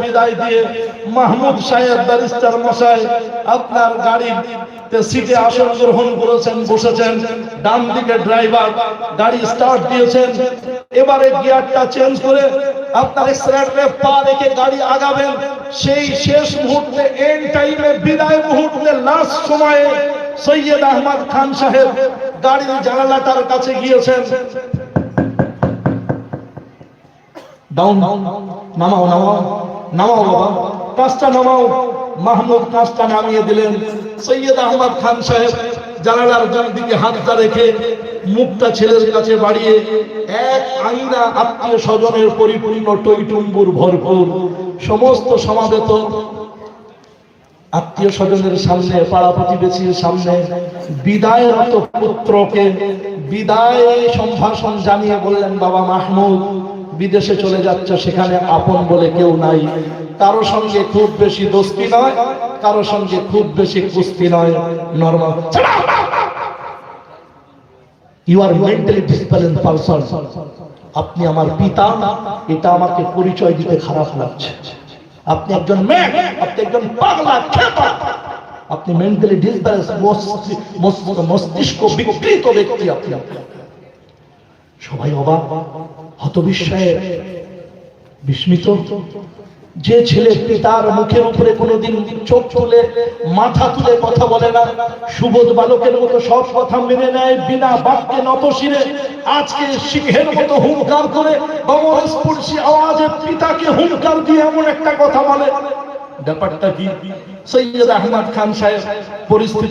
বিদায় দিয়ে মাহমুদ সাহেব ব্যারিস্টার মশাই আপনার গাড়িতে সিটে আসন গ্রহণ করেছেন, বসেছেন। ডান দিকে ড্রাইভার গাড়ি স্টার্ট দিয়েছেন। এবারে গিয়ারটা চেঞ্জ করে আপনার এক্সেলারেটরে পা রেখে গাড়ি আগাবেন। সেই শেষ মুহূর্তে, এন্ড টাইমে, বিদায় মুহূর্তে, লাস্ট সময়ে সৈয়দ আহমদ খান সাহেব গাড়ির জানালাটার কাছে গিয়েছেন। ডাউন, নামাও নামাও নামাও বাবা, কাজটা নামাও। মাহমুদ কাজটা নামিয়ে দিলেন। সৈয়দ আহমদ খান সাহেব জানালার দিকে হাতটা রেখে মুখটা ছেলের কাছে বাড়িয়ে, এক আইনা আত্মীয় স্বজনের পরিপূর্ণ টইটুম্বুর ভরপুর, সমস্ত সমাবেত আত্মীয় স্বজনের সামনে, পাড়া প্রতিবেশীর সামনে বিদায়রত পুত্রকে বিদায় সম্ভাষণ জানিয়ে বললেন, বাবা মাহমুদ, বিদেশে চলে যাচ্ছে, সেখানে আপন বলে কেউ নাই, কারো সঙ্গে খুব বেশি দোস্তি নয়, কারো সঙ্গে খুব বেশি কুস্তি নয়, normal. You are mentally disbalance person. আপনি আমার পিতা, এটা আমাকে পরিচয় দিতে খারাপ লাগছে। আপনি একজন ম্যান, আপনি একজন পাগলা খেপা, আপনি মেন্টালি ডিসব্যালেন্স, মস্তিষ্ক বিকৃত ব্যক্তি আপনি। সবাই অবাক, হতবিস্ময়ে বিস্মিত। যে ছেলে পিতার মুখের উপরে কোনোদিন চোখ তুলে, মাথা তুলে কথা বলে না, সুবোধ বালকের মতো সব কথা মেনে নেয় বিনা বাক্যে নতশিরে, আজকে সিংহের মতো হুঙ্কার করে অমরস্পর্শী আওয়াজে পিতাকে হুঙ্কার দিয়ে এমন একটা কথা বলে, ব্যাপারটা কি? সৈয়দ আহমদ খান সাহেব পরিস্থিতি